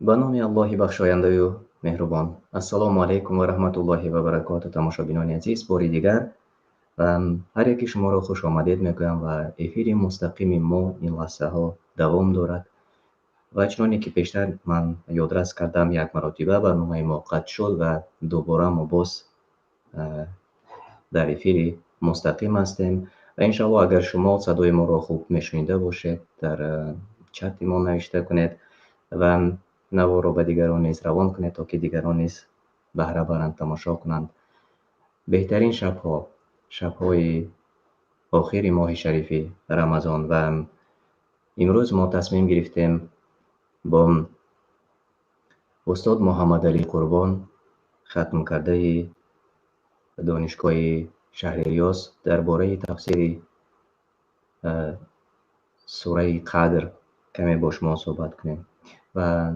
به نام الله بخشاینده و مهربان. السلام علیکم و رحمت الله و برکاته. تماشابینان عزیز، باری دیگر هر یکی شما را خوش آمدید میگویم و افیر مستقیم ما این لحظه ها دوام دارد و چنانکه که پیشتر من یادرس کردم یک مرتبه برنامه ما قطع شد و دوباره ما باز در افیر مستقیم هستیم و انشاءالله اگر شما صدای ما را خوب میشنیده باشید در چت ما نوشته کنید و نوا را به دیگران نیز روان کنید تا که دیگران نیز بهره برند، تماشا کنند. بهترین شب‌های آخر ماه شریف رمضان و امروز ما تصمیم گرفتیم با استاد محمد علی قربان، ختم کرده دانشگاه شهر ریاض، درباره تفسیر سوره قدر کمی با شما صحبت کنیم. و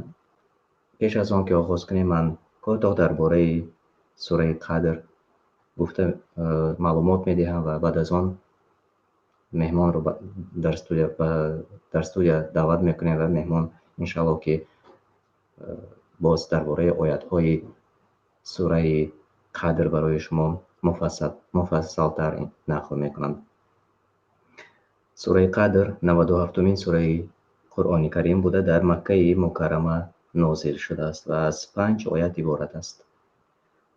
پیش از آن که آغاز کنیم من کوتاه درباره سوره قدر گفته معلومات میدهم و بعد از آن مهمان رو در استودیو دعوت میکنیم و مهمان انشاءالله که باز درباره آیات های سوره قدر برای شما مفصل تر نقل میکنند. سوره قدر 97مین سوره قرآن کریم بوده، در مکه مکرمه نازل شده است و از 5 آیات عبارت است.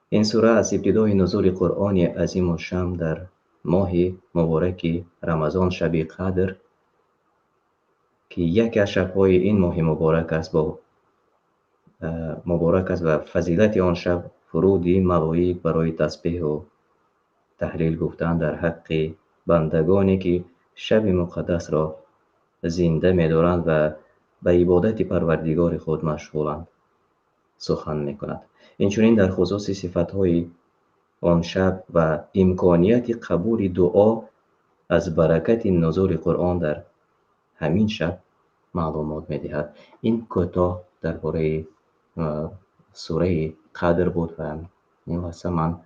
این سوره از ابتدای نزول قرآن عظیم الشأن در ماه مبارک رمضان، شب قدر که یک از شب‌های این ماه مبارک است و فضیلت آن شب فرود ملائک برای تسبیح و تهلیل گفتن در حق بندگانی که شب مقدس را زنده می‌دارند و به عبادت پروردگار خود مشغولند سخن می‌کند. اینچنین در خصوص صفت‌های آن شب و امکانیت قبول دعا از برکت نزول قرآن در همین شب معلومات می‌دهد. این کوتاه درباره سوره قدر بود و این واسه من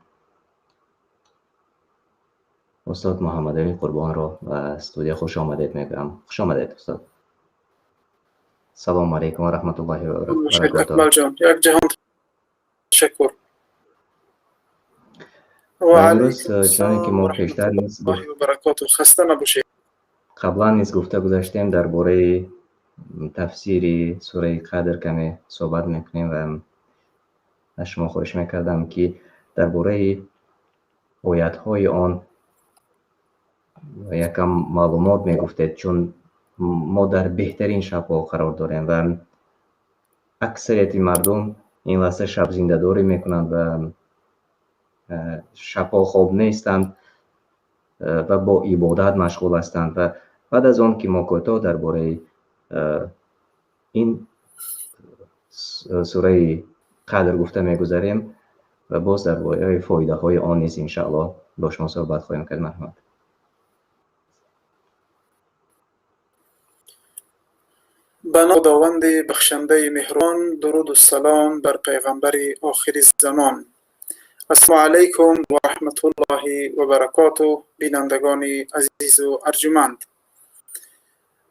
استاد محمد علی قربان را و استودیو خوش آمدید میگم. خوش آمدید استاد. سلام علیکم و رحمت الله و برکاته. اکمل جان، یک جهان تشکر. و امروز چنانکه که ما پیشتر نیز خسته نباشید. قبلا نیز گفته گذاشتیم درباره تفسیر سوره قدر کمی صحبت میکنیم و از شما خواهش میکردم که درباره آیات های آن یکم معلومات میگفتید، چون ما در بهترین شب‌ها قرار داریم و اکثریت مردم این لحظه شب زنده داری میکنند و شب‌ها خواب نیستند و با عبادت مشغول هستند. و بعد از آن که ما کوتاه درباره این سوره قدر گفته میگذاریم و باز درباره فایده های آن نیز انشاءالله با شما صحبت خواهیم کرد. مرحمت. به نام خداوند بخشنده مهربان، درود و سلام بر پیغمبر آخر زمان. السلام علیکم و رحمت الله و برکاته. بینندگان عزیز و ارجمند،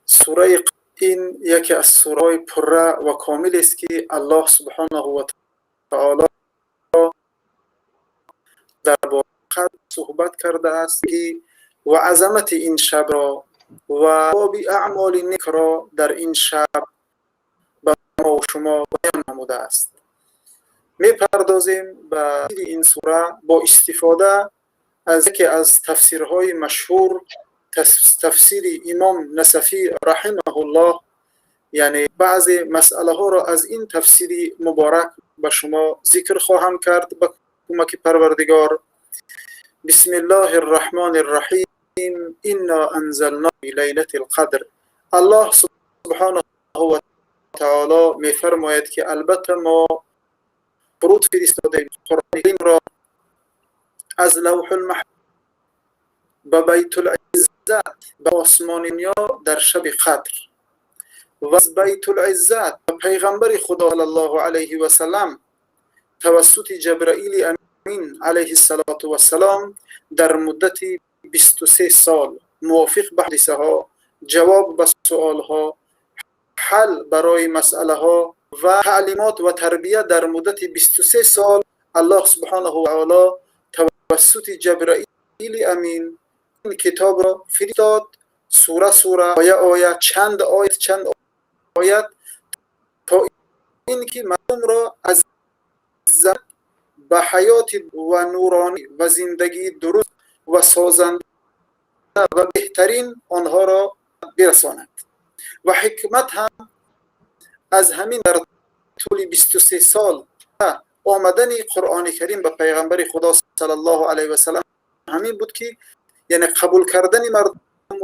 سوره این یکی از سوره‌های پره و کامل است که الله سبحانه و تعالی در باره صحبت کرده است و عظمت این شب را و باب اعمال نیک را در این شب به ما و شما بیان نموده است. میپردازیم به این سوره با استفاده از یکی از تفسیرهای مشهور، تفسیر امام نصفی رحمه الله. یعنی بعضی مسئله ها را از این تفسیر مبارک به شما ذکر خواهم کرد به کمک پروردگار. بسم الله الرحمن الرحیم. انا انزلنا فی لیلة القدر. الله سبحانه و تعالی میفرماید که البته ما فرود فرستاده قرآن کریم را از لوح المحفوظ به بیت العزت به آسمان دنیا در شب قدر و از بیت العزت به پیغمبر خدا صلی الله علیه و سلم توسط جبرائیل امین علیه السلام در مدت 23 سال موافق به حدیثه ها، جواب به سؤال ها، حل برای مسئله ها و تعلیمات و تربیت در مدت 23 سال الله سبحانه و تعالی توسط جبرائیل امین این کتاب را فرستاد، سوره سوره، آیه چند آیت، تا اینکه مردم را از به حیات و نورانی و زندگی درست و سازنده و بهترین آنها را برساند. و حکمت هم از همین در طول 23 سال آمدن قرآن کریم به پیغمبر خدا صلی الله علیه و سلم همین بود که یعنی قبول کردن مردم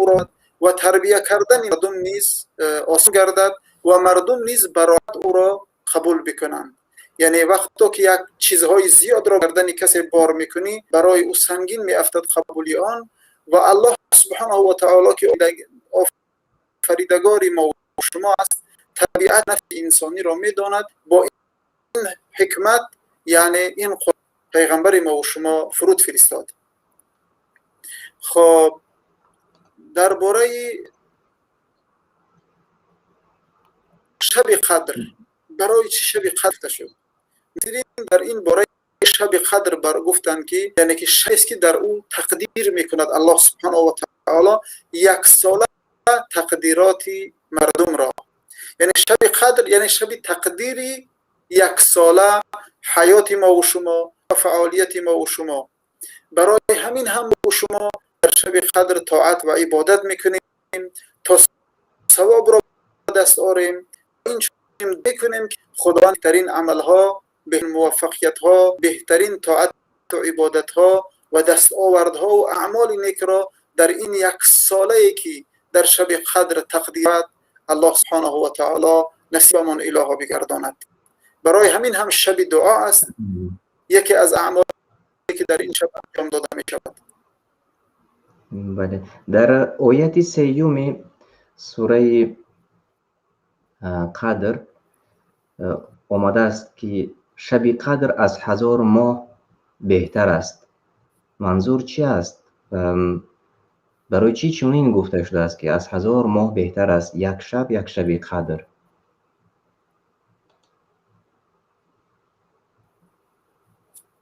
را و تربیت کردن مردم نیز آسان گردد و مردم نیز برای او را قبول بکنند. یعنی وقتی که یک چیزهای زیاد را گردن کسی بار میکنی برای او سنگین میافتد قبولی آن، و الله سبحانه و تعالی که آفریدگار ما و شما است طبیعت نفس انسانی را میداند، با این حکمت یعنی این پیغمبر ما و شما فرود فرستاد. خب درباره شب قدر، برای چه شب قدر شد؟ در این باره شب قدر گفتند که یعنی که شبی است که در او تقدیر میکند الله سبحانه و تعالی یک ساله تقدیرات مردم را. یعنی شب قدر یعنی شب تقدیری یک ساله حیات ما و شما و فعالیت ما و شما. برای همین هم و شما در شب قدر طاعت و عبادت میکنیم تا ثواب را دست آوریم. این بکنیم که خداوند بهترین عملها، بهترین موفقیتها، بهترین طاعت و عبادتها و دستاوردها و اعمال نیک را در این یک ساله که در شب قدر تقدیرات الله سبحانه و تعالی نصیبمان الهی بگرداند. برای همین هم شب دعا است، یکی از اعمالی که در این شب انجام داده می شود. بله، در آیت سیوم سوره قدر آمده است که شب قدر از 1000 ماه بهتر است. منظور چی است؟ برای چی چنین گفته شده است که از 1000 ماه بهتر است یک شب قدر؟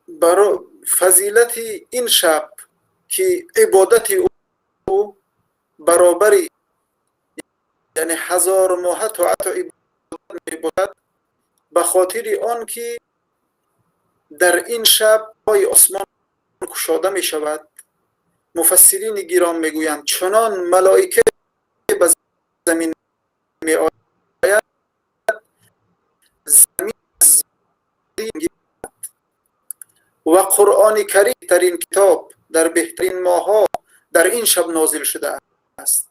برای فضیلت این شب که عبادت او برابری یعنی 1000 ماه طاعت و عبادت، به خاطر آن که در این شب پای آسمان گشاده می شود. مفسرین گرامی میگویند چنان ملائکه به زمین می آید، زمین و قرآن کریم ترین کتاب در بهترین ماها در این شب نازل شده است.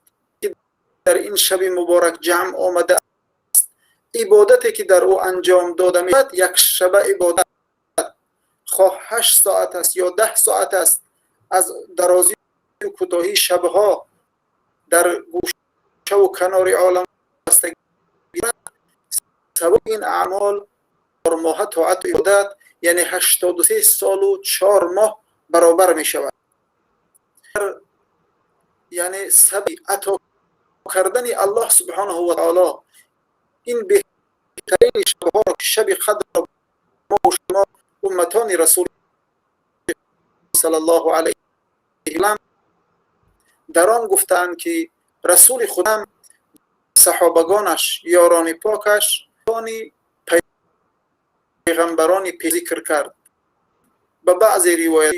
در این شب مبارک جمع آمده است. عبادتی که در او انجام داده می شود یک شب عبادت، خواه 8 ساعت است یا 10 ساعت است، از درازی و کوتاهی شبها در گوشه و کنار عالم بستگی دارد. سبب این اعمال ماه طاعت و عبادت یعنی 83 سال و 4 ماه برابر می شود. یعنی سبب عطا کردن الله سبحانه و تعالی این بهترین شبها شب قدر ما و شما امتان رسول صلی الله علیه و سلم در آن گفتند که رسول خدا صحابگانش یاران پاکش پیغمبرانی ذکر کرد. به بعض روایات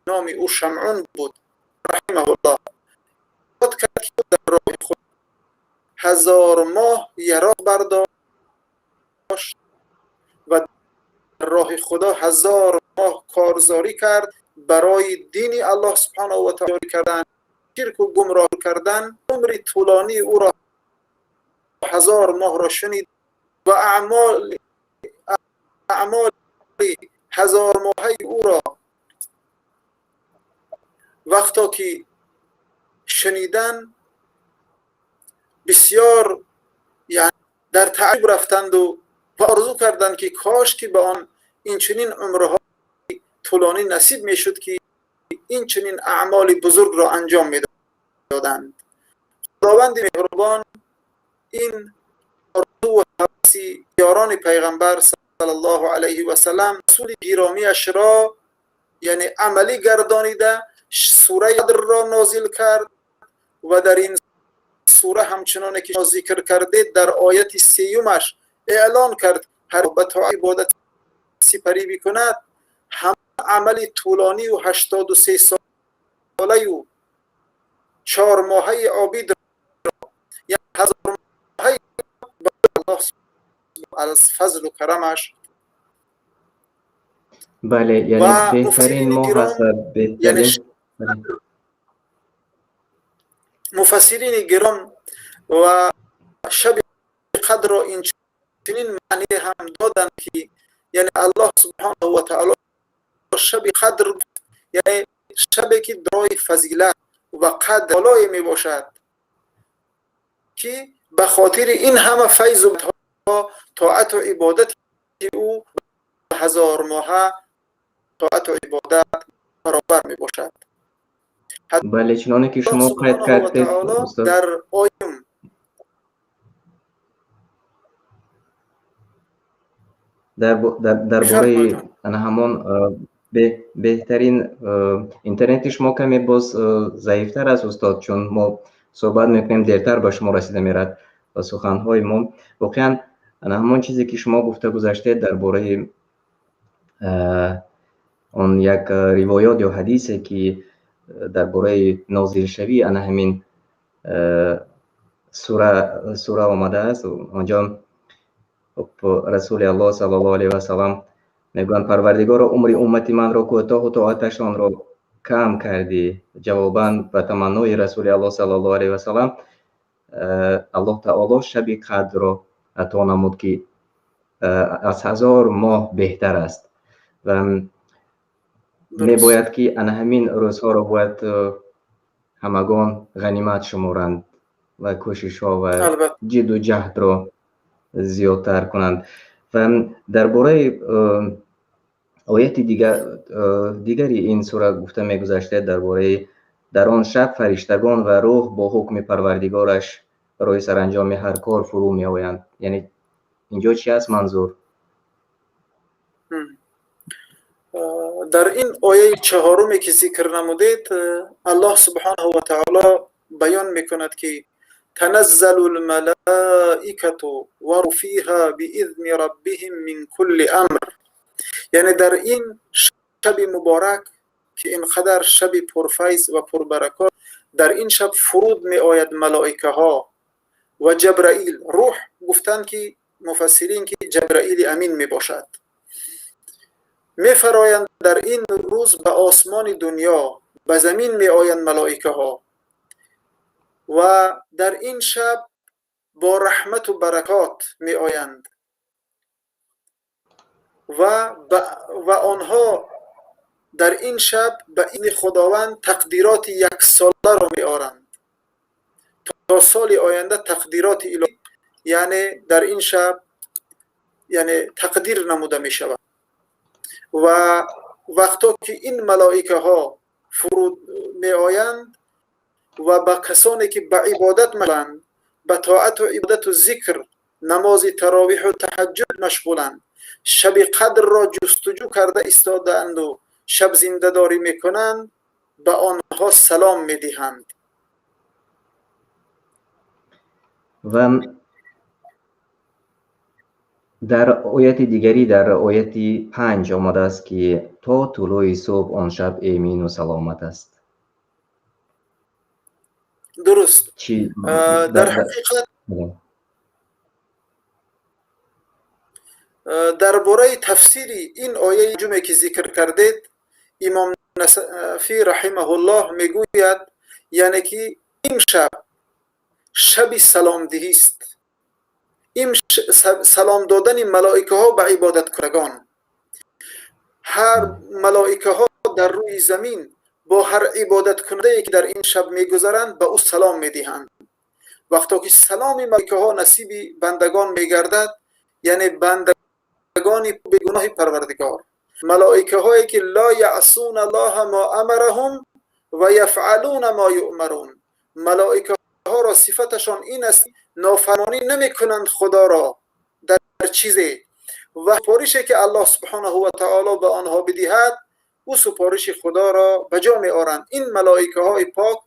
نام او شمعون بود رحمه الله. خود کرد که در راه خود 1000 ماه یراق برداشت و در راه خدا 1000 ماه کارزاری کرد برای دین الله سبحانه و تعالی کردن، شرک و گمراه کردن. عمر طولانی او را 1000 ماه را شنید و اعمال 1000 ماهی او را وقتا که شنیدن بسیار یعنی در تعجب رفتند و آرزو کردند که کاش که به آن این چنین عمرها طولانی نصیب میشد که این چنین اعمال بزرگ را انجام میدادند. خداوند مهربان این آرزو و هوس یاران پیغمبر صلی الله علیه و سلم رسول گرامیش را یعنی عملی گردانیده سوره قدر را نازل کرد و در این سوره همچنان که ذکر کرده در آیت 30 اعلان کرد هر به طاعت عبادت سپری بکند هم عمل طولانی و 83 ساله و 4 ماهه عابد یا 1000 ماهه الله از فضل و کرمش. بله یعنی بهترین ماه هست و بهترین مفسرین گرام و شب قدر را این چنین معنی هم دادن که یعنی الله سبحانه و تعالی شب قدر یعنی شبی که دارای فضیلت و قدر بالایی می باشد که به خاطر این همه فیض و طاعت و عبادت او 1000 ماهه طاعت و عبادت برابر می باشد. بله چنانه که شما قید کردید در آیم در باره همون بهترین اینترنت شما کمی باز ضعیفتر است استاد، چون ما صحبت میکنیم دیرتر به شما رسیده میرد و سخنهای ما واقعا همون چیزی که شما گفته گذاشته در باره اون یک روایات یا حدیثی که در باره نازل شوی همین سوره آمده است آنجا رسول الله صلی الله علیه و سلم میگویند پروردگار عمر امتی من را کوتاه و طاعتشان را کم کردی. جواباً به تمنای رسول الله صلی الله علیه و سلم الله تعالی شب قدر را عطا نمود که از 1000 ماه بهتر است و میباید که همین روزها را باید همگان غنیمت شمارند و کوشش ها و جد و جهد را زیادتر کنند. و درباره آیت دیگری این سوره گفته میگذشته درباره در آن شب فرشتگان و روح با حکم پروردگارش برای سرانجام هر کار فرو می آیند. یعنی اینجا چی است منظور؟ در این آیه 4 که ذکر نمودید الله سبحانه و تعالی بیان میکند که تنزل الملائکة و روح فیها باذن ربهم من کل امر. یعنی در این شب مبارک که اینقدر شب پرفیض و پربرکات در این شب فرود می آید ملائکه ها و جبرائیل. روح گفتند که مفسرین که جبرائیل امین می باشد، می فرایند در این روز به آسمان دنیا، به زمین می آیند ملائکه ها و در این شب با رحمت و برکات می آیند و آنها در این شب به این خداوند تقدیرات 1 ساله را می آرند تا سال آینده. تقدیرات الهی یعنی در این شب یعنی تقدیر نموده می شود و وقتا که این ملائکه ها فرود می آیند و به کسانی که به عبادت مشغولند، به طاعت و عبادت و ذکر، نماز تراویح و تهجد مشغولند، شب قدر را جستجو کرده ایستادند و شب زنده داری میکنند، به آنها سلام میدهند. و در آیت دیگری در آیت 5 آمده است که تا طلوع صبح آن شب امین و سلامت است. درست. در حقیقت درباره تفسیر این آیه جمعه که ذکر کردید امام نصفی رحمه الله میگوید یعنی که این شب سلام دهی است. این سلام دادن ملائکه ها به عبادت کنگان. هر ملائکه ها در روی زمین با هر عبادت کننده که در این شب میگذرند به او سلام میدهند. وقتی که سلام ملائکه ها نصیب بندگان میگردد یعنی بندگان بیگناه پروردگار، ملائکه هایی که لا یعصون الله ما امرهم و یفعلون ما یؤمرون، ملائکه ها را صفتشان این است نافرمانی نمی کنند خدا را در چیزی و سپارشی که الله سبحانه و تعالی به آنها بدهد او سپارش خدا را به جا می آورند. این ملائکه های پاک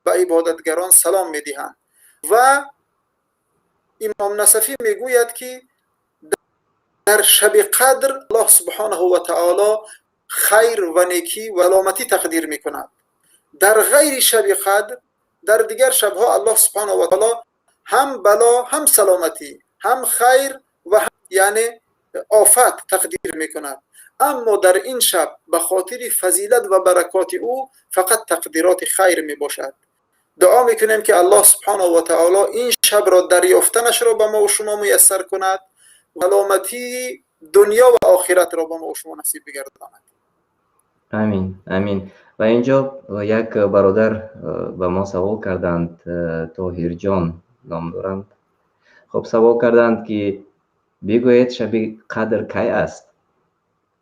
به عبادتگران سلام می دهند. و امام نصفی می گوید که در شب قدر الله سبحانه و تعالی خیر و نیکی و علامتی تقدیر می کند. در غیر شب قدر، در دیگر شبها الله سبحانه و تعالی هم بلا هم سلامتی، هم خیر و هم یعنی آفت تقدیر می کند. اما در این شب به خاطر فضیلت و برکات او فقط تقدیرات خیر می باشد. دعا میکنیم که الله سبحانه و تعالی این شب را دریافتنش را به ما و شما میسر کند و سلامتی دنیا و آخرت را به ما و شما نصیب بگرداند. امین امین. و اینجا یک برادر به ما سوال کردند، طاهر جان نام دارند. خب سوال کردند که بگویید شب قدر کی است؟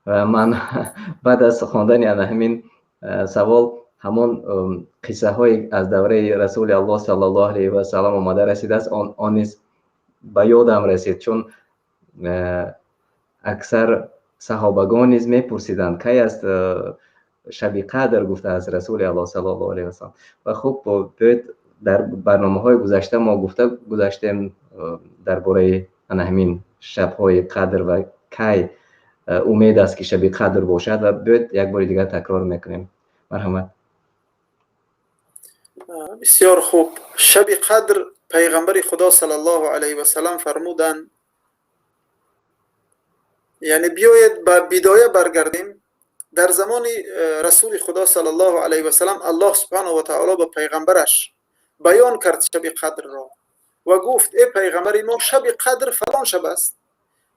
و من بعد از خواندن همین سوال همون قصه های از دوره رسول الله صلی الله علیه و سلم آمده رسید است، آن نیز به یادم رسید، چون اکثر صحابگان نیز میپرسیدند کی است شب قدر گفته از رسول الله صلی الله علیه و سلم. و خب در برنامه‌های گذشته ما گذاشتیم درباره همین شب‌های قدر و کی امید است که شب قدر باشد و بیاید یک بار دیگر تکرار میکنیم. مرحمت. بسیار خوب. شب قدر پیغمبر خدا صلی الله علیه و سلم فرمودند، یعنی بیایید به بدایه برگردیم. در زمان رسول خدا صلی الله علیه و سلم الله سبحانه و تعالی به پیغمبرش بیان کرد شب قدر را و گفت ای پیغمبر ما شب قدر فلان شب است.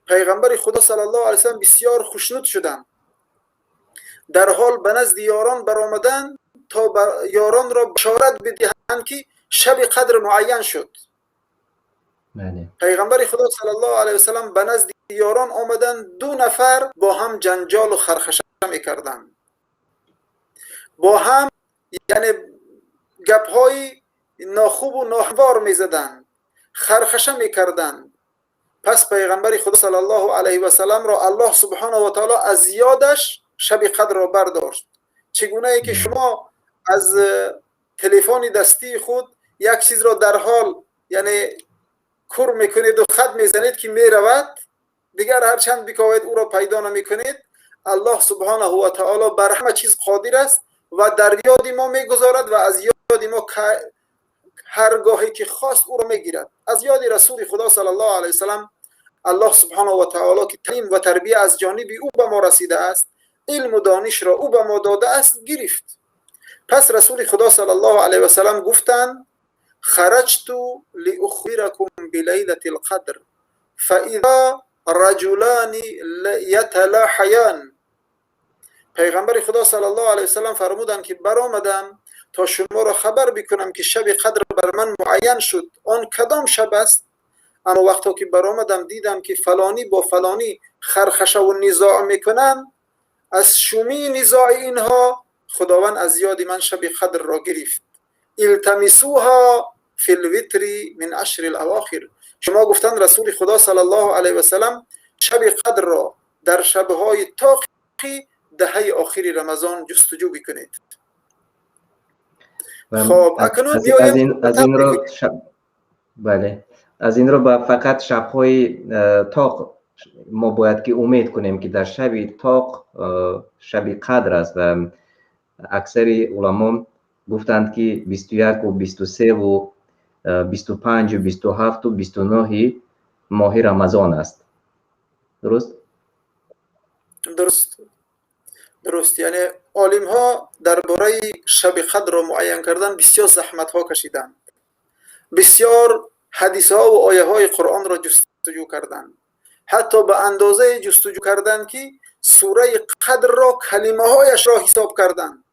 پیغمبر خدا صلی الله علیه و سلم بسیار خوشنود شدند، در حال به نزد یاران برآمدند تا یاران را بشارت بدهند که شب قدر معین شد. پیغمبر خدا صلی الله علیه و سلم به نزد یاران آمدند، 2 نفر با هم جنجال و خرخشه میکردند، با هم یعنی گپ‌های ناخوب و ناهموار میزدند، خرخشه میکردند. پس پیغمبر خدا صلی الله علیه و سلم را الله سبحانه و تعالی از یادش شب قدر را برداشت. چگونه ای که شما از تلفن دستی خود یک چیز را در حال یعنی کور میکنید و خط میزنید که میرود، دیگر هر چند بکاوید او را پیدا نمیکنید. الله سبحانه و تعالی بر همه چیز قادر است و در یاد ما میگذارد و از یاد ما هرگاهی که خواست او را میگیرد. از یاد رسول خدا صلی الله علیه و سلم الله سبحانه و تعالی که تعلیم و تربیه از جانب او به ما رسیده است، علم و دانش را او به ما داده است، گرفت. پس رسول خدا صلی الله علیه و سلم گفتند خرجت لاخبركم بلیلة القدر فاذا رجلان یتلاحیان. پیغمبر خدا صلی الله علیه و سلم فرمودند که برآمدم تا شما را خبر بکنم که شب قدر بر من معین شد، آن کدام شب است؟ اما وقتی که برآمدم دیدم که فلانی با فلانی خرخشه و نزاع میکنند. از شومی نزاع اینها خداوند از یاد من شب قدر را گرفت. التمسوها فی الوتر من عشر الاواخر. شما گفتند رسول خدا صلی الله علیه و سلم شب قدر را در شبهای تاقی دهه آخری رمضان جستجو بکنید. خب اکنون از این رو بله، از این رو با فقط شب‌های تاق ما باید که امید کنیم که در شب تاق شب قدر است و اکثر علما گفتند که 21 و 23 و 25 و 27 و 29 ماه رمضان است. درست؟ درست. یعنی عالم ها درباره شب قدر را معین کردن بسیار زحمت ها کشیدند، بسیار حدیث ها و آیه های قرآن را جستجو کردند، حتی به اندازه جستجو کردند که سوره قدر را کلمه هایش را حساب کردند.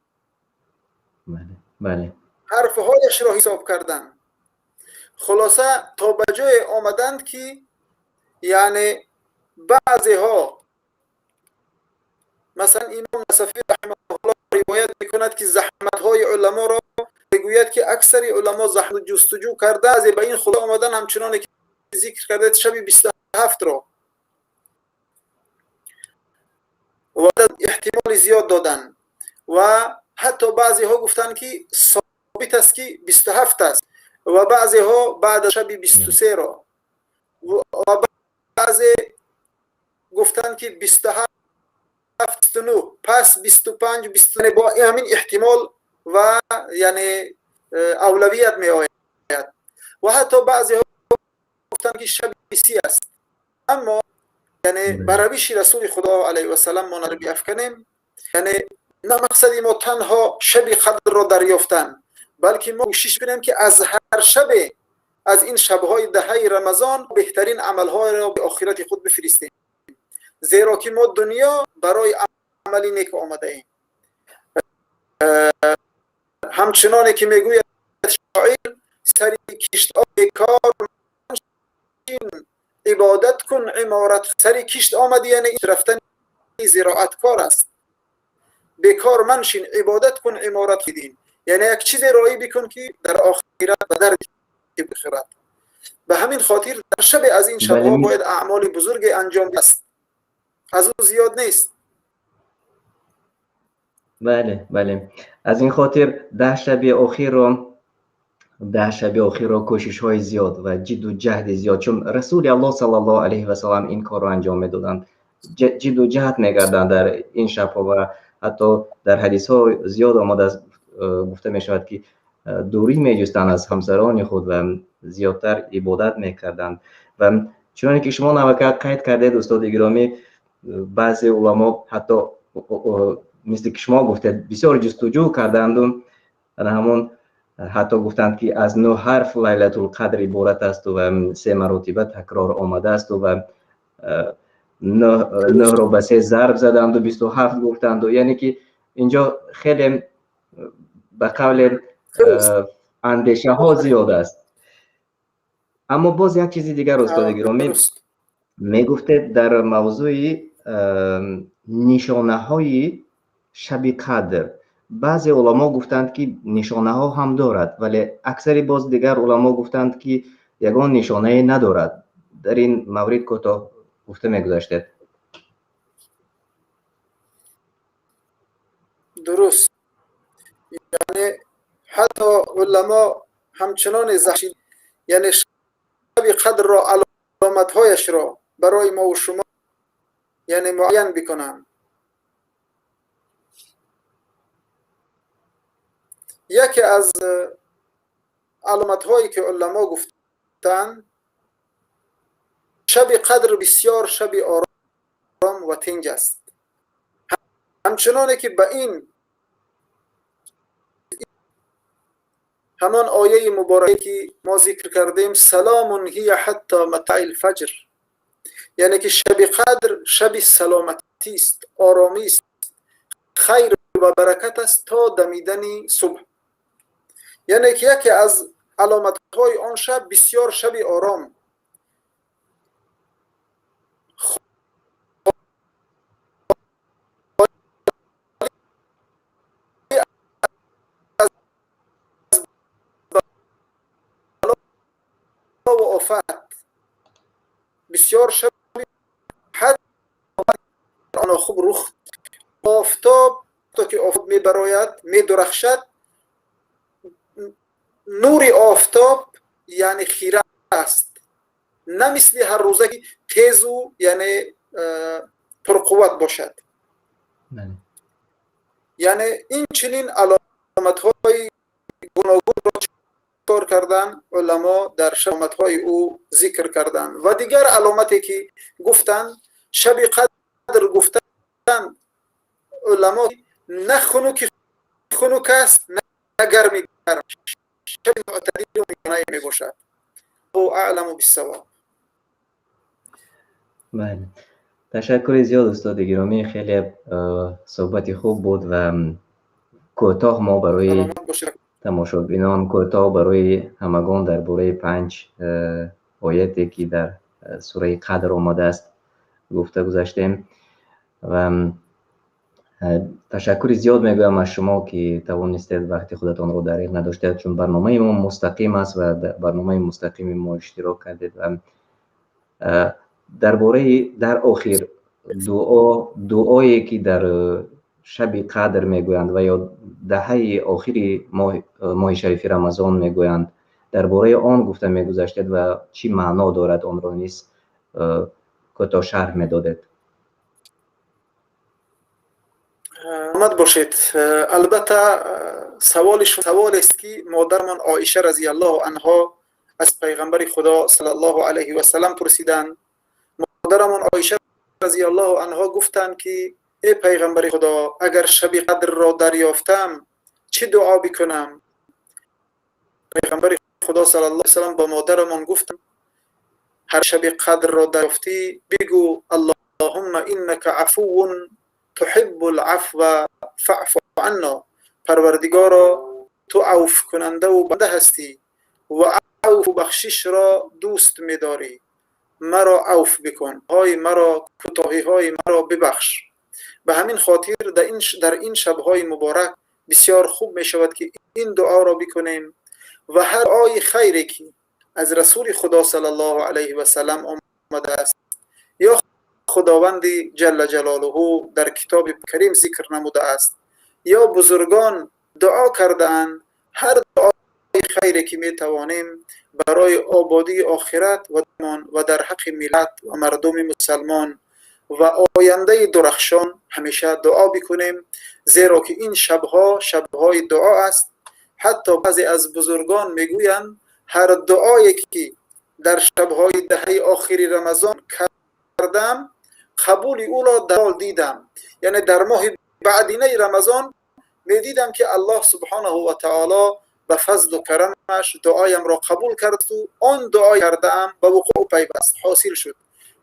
بله. حرف هایش را حساب کردند. خلاصه تا به جای آمدند که یعنی بعضی ها مثلا امام نصفی رحمه الله روایت میکند که زحمت های علما را میگوید که اکثر علما زحمت جستجو کرده از به این خدا آمدن، همچنان که ذکر کرده شب 27 را و احتمال زیاد دادن و حتی بعضی ها گفتن که ثابت است که 27 است و بعضی ها بعد شب 23 را و بعضی گفتن که 27 29 پس 25 29 با همین احتمال و یعنی اولویت می آید و حتی بعضی ها گفتن که شب 30 است. اما یعنی بر روش رسول خدا علیه و سلام ما نربی افکنیم، یعنی نه مقصدی ما تنها شب قدر را دریافتن، بلکه ما کوشش کنیم که از هر شب از این شبهای دهه رمضان بهترین عملهای را به آخرت خود بفرستیم، زیرا که ما دنیا برای عملی نیک آمده ایم. همچنانی که میگوید شاعر سری کشت بیکار عبادت کن عمارت، سری کشت آمدی یعنی رفتن زراعت کار است، بیکار منشین عبادت کن عمارت بدین، یعنی یک چیز رایی بکن که در آخرت به در بخیرد. به همین خاطر در شب از این شبها باید اعمال بزرگ انجام است، از اون زیاد نیست. بله از این خاطر 10 شب اخیر را کوشش های زیاد و جد و جهد زیاد، چون رسول الله صلی الله علیه و سلم این کار را انجام میدادند، جد و جهد می‌کردند در این شب‌ها و حتی در حدیث ها زیاد آمده است، گفته می شود که دوری می‌جستند از همسران خود و زیادتر عبادت می‌کردند. و چون که شما نوکت قید کردید استاد گرامی، بعضی علما حتی مثل که شما گفتید بسیار جستجو کردند و همون حتی گفتند که از 9 حرف لیلة القدر عبارت است و 3 مرتبه تکرار آمده است و 9 رو به 3 ضرب زدند و 27 گفتند، و یعنی که اینجا خیلی به قول اندیشه ها زیاد است. اما باز یک چیزی دیگر استاد گرامی میگفتید در موضوع نشانه های شب قدر، بعضی علما گفتند که نشانه ها هم دارد، ولی اکثر باز دیگر علما گفتند که یگان نشانه ندارد. در این مورد کوتاه گفته میگذاشتید. درست، یعنی حتی علما همچنان زحشید، یعنی شب قدر را علامت هایش را برای ما و شما یعنی معین بکنند. یکی از علامت هایی که علما گفتن، شب قدر بسیار شب آرام و تنگ است، همچنانه که به این همان آیه مبارکه که ما ذکر کردیم، سلام هی حتی مطلع الفجر، یعنی که شب قدر شب سلامتی است، آرامی است، خیر و برکت است تا دمیدن صبح. یعنی که یکی از علامت های آن شب بسیار شب آرام، و آفت، بسیار شب حتی آن خوب رخ آفتاب تا که آفتاب می براید می درخشد، نور آفتاب یعنی خیره است، نه مثل هر روزه که تیز و یعنی پرقوت باشد. یعنی این چنین علامت های گوناگون را چطور کردن علما در علامت های او ذکر کردن. و دیگر علامتی که گفتن شب قدر، گفتن علما نه خنک است نه گرمی گرم، شب معتدل و میانه می باشد. او اعلم بالصواب. بله، تشکر زیاد استاد گرامی، خیلی صحبت خوب بود و کوتاه ما برای تماشابینان، کوتاه برای همگان درباره 5 آیاتی که در سوره قدر آمده است گفته گذاشتیم. و تشکر زیاد میگویم از شما که توانستید وقت خودتان رو دریغ نداشتید، چون برنامه ما مستقیم است و برنامه مستقیم ما اشتراک کردید. و درباره در آخر دعایی که در شب قدر میگویند و یا دهه آخری ماه شریف رمضان میگویند، درباره آن گفته میگذاشتید و چی معنا دارد آن را نیز کوتاه شرح میدادید. آمد باشید. البته سوال است که مادرمان عایشه رضی الله عنها از پیغمبر خدا صلی الله علیه و سلم پرسیدند. مادرمان عایشه رضی الله عنها گفتند که ای پیغمبر خدا، اگر شب قدر را دریافتم چه دعا بکنم؟ پیغمبر خدا صلی الله علیه و سلم با مادرمان گفتند هر شب قدر را دریافتی بگو اللهم انک عفو تحب العفو فاعف عنا. پروردگارا تو عفو کننده و بنده هستی و عفو بخشش را دوست می‌داری، مرا عفو بکن، مرا کوتاهی های مرا ببخش. به همین خاطر در این شب‌های مبارک بسیار خوب می شود که این دعا را بکنیم و هر دعای خیری که از رسول خدا صلی الله علیه و سلم آمده است یا خداوند جل جلاله در کتاب کریم ذکر نموده است یا بزرگان دعا کردند، هر دعای خیری که می توانیم برای آبادی آخرت و در حق ملت و مردم مسلمان و آینده درخشان همیشه دعا بکنیم، زیرا که این شبهای دعا است. حتی بعضی از بزرگان میگویند هر دعایی که در شبهای دهه آخری رمضان کردم قبول او را در حال دیدم، یعنی در ماه بعدینه رمضان میدیدم که الله سبحانه و تعالی به فضل و کرمش دعایم را قبول کرد و آن دعای کردم به وقوع پیوست حاصل شد.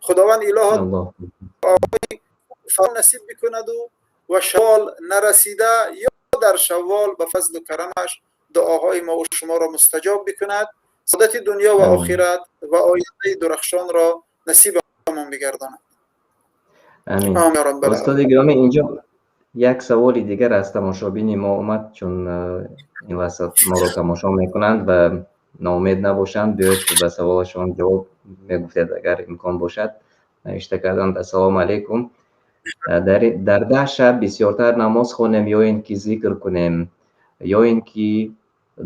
خداوند الهی فضل نصیب بکند و شوال نرسیده یا در شوال به فضل و کرمش دعاهای ما و شما را مستجاب بکند، سعادت دنیا و آخرت و آینده درخشان را نصیب ما بگرداند. آمین. استاد گرامی، اینجا یک سوال دیگر از تماشابین ما اومد، چون این وسط ما رو تماشا میکنند و ناامید نباشند، بیاید که به سوالشان جواب میگفتید اگر امکان باشد. نوشته کردند السلام علیکم، در 10 شب بسیارتر نماز خوانیم یا اینکه ذکر کنیم یا اینکه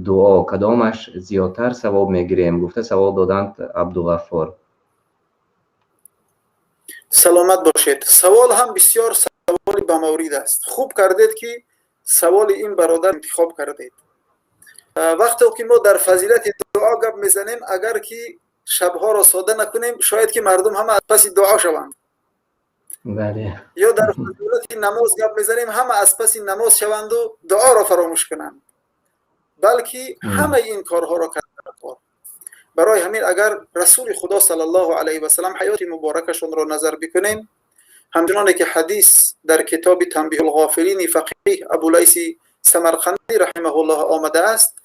دعا، کدامش زیادتر ثواب میگیریم؟ گفته سوال دادند عبدالغفار. سلامت باشید. سوال هم بسیار سوال بمورد است. خوب کردید که سوال این برادر انتخاب کردید. وقتی که ما در فضیلت دعا گپ میزنیم، اگر که شبها را ساده نکنیم شاید که مردم هم از پس دعا شوند. بله. یا در فضیلت نماز گپ میزنیم همه از پس نماز شوند و دعا را فراموش کنند، بلکه همه این کارها را کردند. برای همین اگر رسول خدا صلی الله علیه و سلم حیات مبارکشون را نظر بکنیم، همچنانه که حدیث در کتاب تنبیه الغافلین فقیه ابولیث سمرقندی رحمه الله آمده است،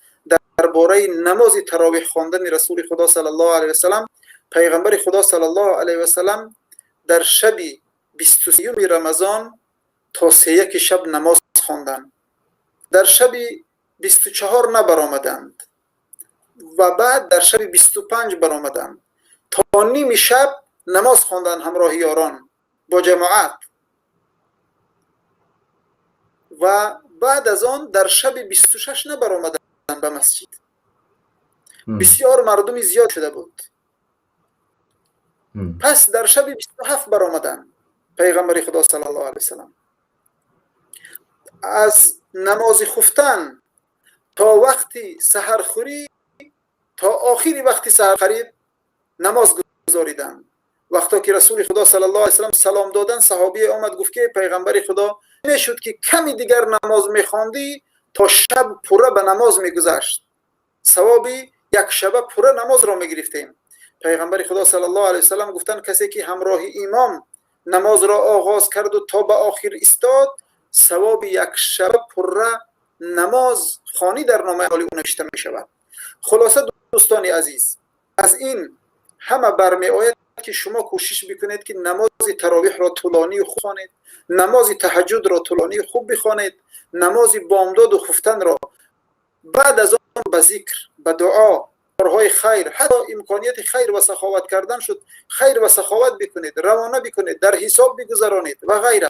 درباره نماز تراویح خواندن رسول خدا صلی الله علیه و سلم، پیغمبر خدا صلی الله علیه و سلم در شب 23 رمضان تا 3 شب نماز خواندند. در شب 24 نبرآمدند و بعد در شب 25 برآمدند تا نیم شب نماز خواندند همراه یاران با جماعت، و بعد از آن در شب 26 نبرآمدند به مسجد. بسیار مردمی زیاد شده بود. پس در شب 27 برآمدند پیغمبر خدا صلی الله علیه وسلم. از نماز خفتن تا وقتی سحرخوری، تا آخری وقتی سحر خرید نماز گذاریدند. وقتی که رسول خدا صلی الله علیه وسلم سلام دادن، صحابی آمد گفت که پیغمبر خدا میشد که کمی دیگر نماز میخواندی تا شب پوره به نماز میگذشت، ثوابی یک شب پوره نماز را میگرفتیم. پیغمبر خدا صلی الله علیه وسلم گفتن کسی که همراه امام نماز را آغاز کرد و تا به آخر ایستاد، ثواب یک شب پوره نماز خوانی در نامه اعمال او نوشته می شود. خلاصه دوستان عزیز، از این همه برمی آید که شما کوشش بکنید که نماز تراویح را طولانی خوب خوانید، نماز تهجد را طولانی خوب بخوانید، نماز بامداد و خفتن را بعد از آن به ذکر، به دعا کارهای خیر، حتی امکانیت خیر و سخاوت کردن شد، خیر و سخاوت بکنید، روانه بکنید، در حساب بگذرانید و غیره.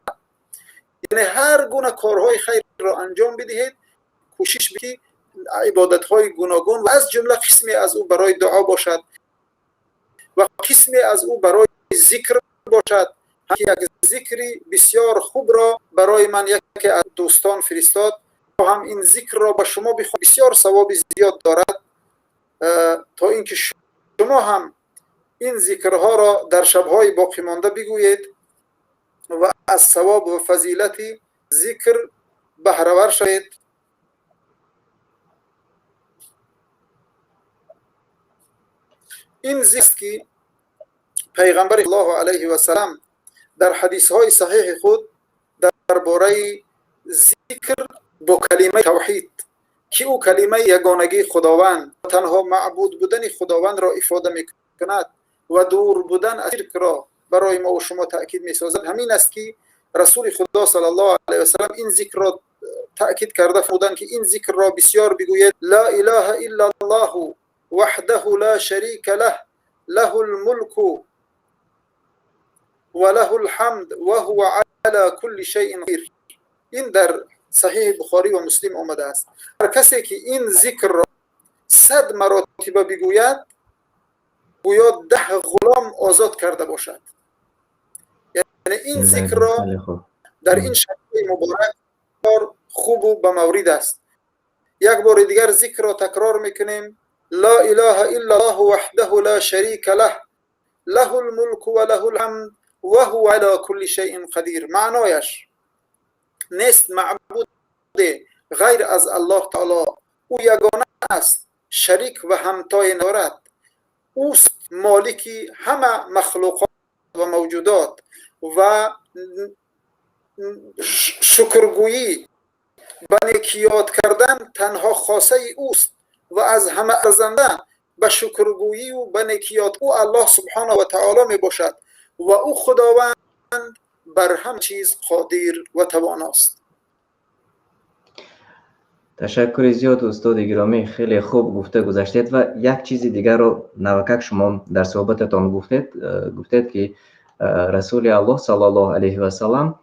یعنی هر گونه کارهای خیر را انجام بدهید، کوشش بکنید عبادت‌های گوناگون و از جمله قسمی از او برای دعا باشد و قسمی از او برای ذکر باشد. یک ذکری بسیار خوب را برای من یکی از دوستان فرستاد، هم این ذکر را به شما بخوام، بسیار ثواب زیاد دارد، تا اینکه شما هم این ذکرها را در شب‌های باقی مانده بگویید و از ثواب و فضیلت ذکر بهره ور شوید. این ذکر که پیغمبر الله علیه و سلام در حدیث های صحیح خود درباره ذکر با کلمه توحید که او کلمه یگانگی خداوند، تنها معبود بودن خداوند را افاده میکند و دور بودن از شرک را برای ما و شما تأکید میسازد، همین است که رسول خدا صلی الله علیه و سلم این ذکر را تأکید کرده فرمودند که این ذکر را بسیار بگوید: لا اله الا الله وحده لا شریک له، له الملك وله الحمد وهو على كل شيء قدير. این در صحیح بخاری و مسلم آمده است. هر کسی که این ذکر را 100 مرتبه بگوید، گویا 10 غلام آزاد کرده باشد. یعنی این ذکر را در این شب مبارک خوب و به مورد است. یک بار دیگر ذکر را تکرار میکنیم: لا اله الا الله وحده لا شریک له، له الملك وله الحمد وهو على كل شيء قدير. معنایش نیست معبود غیر از الله تعالی، او یگانه است، شریک و همتای ندارد، اوست مالکی همه مخلوقات و موجودات و شکرگویی به نیکیات کردن تنها خاصه اوست و از همه ارزنده به شکرگویی و به نیکیات او الله سبحانه و تعالی می باشد و او خداوند بر همه چیز قادر و تواناست. تشکر زیاد استاد گرامی، خیلی خوب گفته گذشتید. و یک چیز دیگر رو نوکک شما در صحبتتان گفتید که رسول الله صلی الله علیه و سلام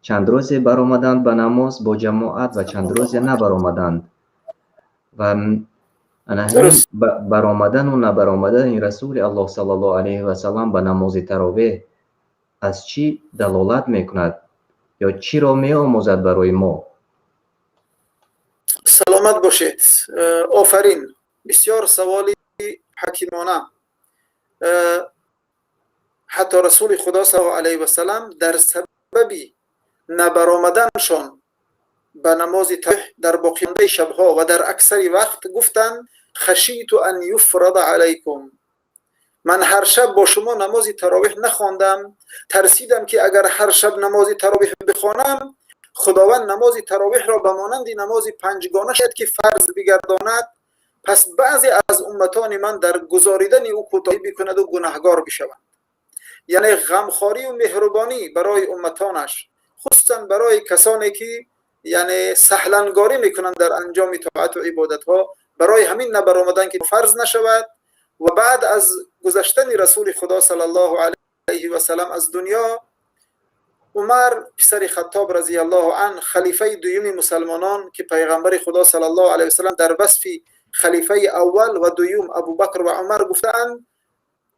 چند روزی برآمدند به نماز با جماعت و چند روزی نبرآمدند و برآمدن و نبرآمدن این رسول الله صلی الله علیه و سلام به نماز تراویح از چی دلالت میکند یا چی را میآموزد برای ما؟ سلامت باشید. آفرین، بسیار سوالی حکیمانه. حتی رسول خدا صلی الله علیه و سلام در سبب نبرآمدنشان به نماز تراویح در باقی مانده شبها و در اکثر وقت گفتند: خشیت ان یفرض علیکم، من هر شب با شما نماز تراویح نخواندم، ترسیدم که اگر هر شب نماز تراویح بخوانم خداوند نماز تراویح را به مانند نماز پنجگانه شاید که فرض بگرداند، پس بعضی از امتان من در گزاریدن او کوتاهی بکند و گناهگار بشوند. یعنی غمخواری و مهربانی برای امتانش، خصوصا برای کسانی که یعنی سهلنگاری میکنند در انجام طاعت و عبادت ها، برای همین نبرآمدن که فرض نشود. و بعد از گذشتن رسول خدا صلی الله علیه و سلم از دنیا، عمر پسر خطاب رضی الله عنه خلیفه دوم مسلمانان که پیغمبر خدا صلی الله علیه و سلم در وصف خلیفه اول و دوم ابوبکر و عمر گفتند،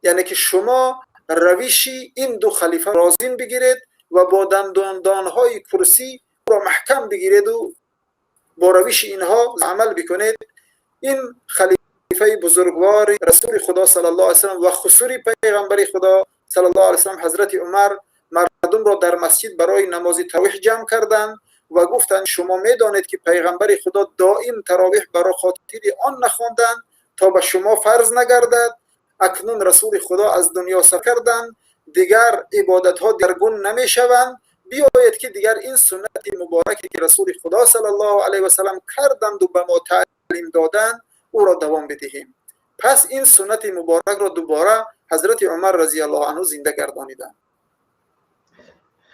یعنی که شما روشی این دو خلیفه رازین بگیرید و با دندانهای کرسی را محکم بگیرید و با روش اینها عمل بکنید. این خلیفه بزرگوار رسول خدا صلی الله علیه و سلم و خصوصی پیغمبر خدا صلی الله علیه و سلم حضرت عمر مردم را در مسجد برای نماز تراویح جمع کردند و گفتند: شما میدانید که پیغمبر خدا دائم تراویح برای خاطر آن نخواندند تا به شما فرض نگردد. اکنون رسول خدا از دنیا سفر کردند، دیگر عبادت ها درگون نمی شوند، بیایید که دیگر این سنت مبارکی که رسول خدا صلی الله علیه و سلم کردند و به ما تعلیم دادند او را دوام بدهیم. پس این سنت مبارک را دوباره حضرت عمر رضی الله عنه زنده گردانیدند.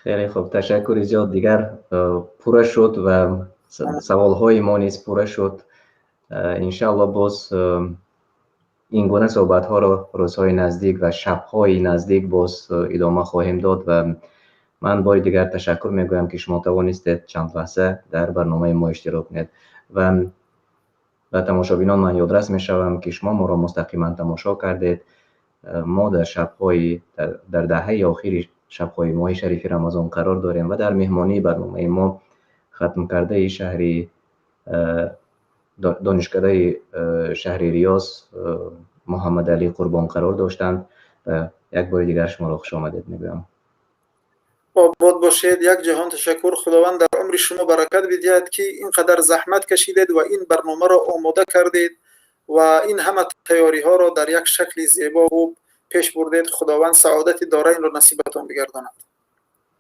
خیلی خوب، تشکر زیاد. دیگر پوره شد و سوال های ما نیز پوره شد. انشاءالله باز این گونه صحبت ها را روزهای نزدیک و شبهای نزدیک باز ادامه خواهیم داد و من بار دیگر تشکر میگویم که شما توانستید چند لحظه در برنامه ما اشتراک کنید و تماشابینان من یادرس میشوم که شما ما را مستقیما تماشا کردید. ما در شبهای در دهه آخر شبهای ماه شریف رمضان قرار داریم و در مهمانی برنامه ما ختم کرده شهری دانشکده شهر ریاض محمد علی قربان قرار داشتند و یک بار دیگر شما را خوش آمدید میگویم. آباد باشید. یک جهان تشکر. خداوند در عمر شما برکت بدهد که اینقدر زحمت کشیدید و این برنامه را آماده کردید و این همه تیاری ها را در یک شکل زیبا و پیش بردید. خداوند سعادت دارین را نصیبتان بگرداند.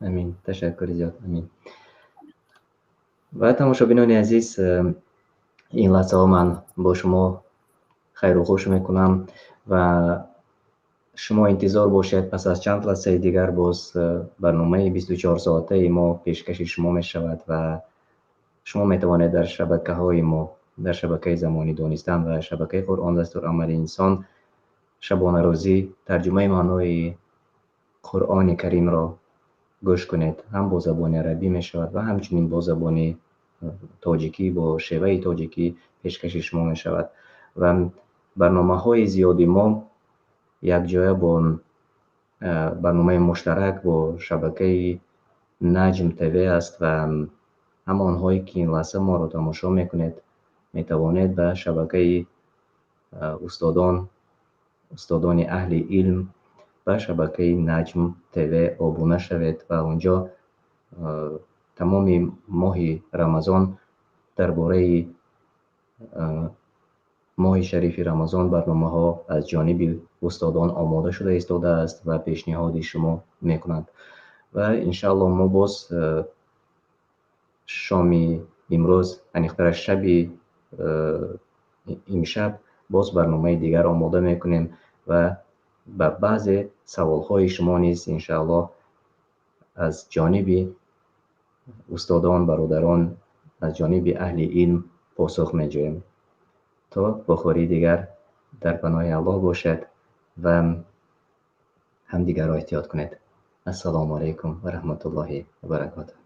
امین. تشکر زیاد. امین. و تماشابینان عزیز، این لحظه ها من با شما خیر و خوش میکنم و شما انتظار باشید پس از چند لحظه دیگر باز برنامه 24 ساعته ما پیشکش شما می شود و شما می توانید در شبکه های ما، در شبکه زمانی دانستن و شبکه قرآن دستور عمل انسان شبانه روزی ترجمه معنای قرآن کریم را گوش کنید. هم با زبان عربی می شود و همچنین با زبان تاجیکی، با شیوه تاجیکی پیشکش شما می شود و برنامه های زیادی ما یک جای با برنامه مشترک با شبکه نجم تیوی است و همان هایی که این لحظه ما را تماشا میکنید می توانید به شبکه استادان اهل علم و شبکه نجم تیوی آبونه شوید و اونجا تمام ماه رمضان درباره ماه شریف رمضان برنامه ها از جانب استادان آماده شده ایستاده است و پیشنهاد شما میکنند و انشاءالله ما باز شام امروز انیختر شب امشب باز برنامه دیگر آماده میکنیم و به بعض سوال های شما نیز انشاءالله از جانب استادان برادران از جانب اهل علم پاسخ میجویم. تا بخوری دیگر در پناه الله باشد و هم دیگر را احتیاط کنید. السلام علیکم و رحمت الله و برکاته.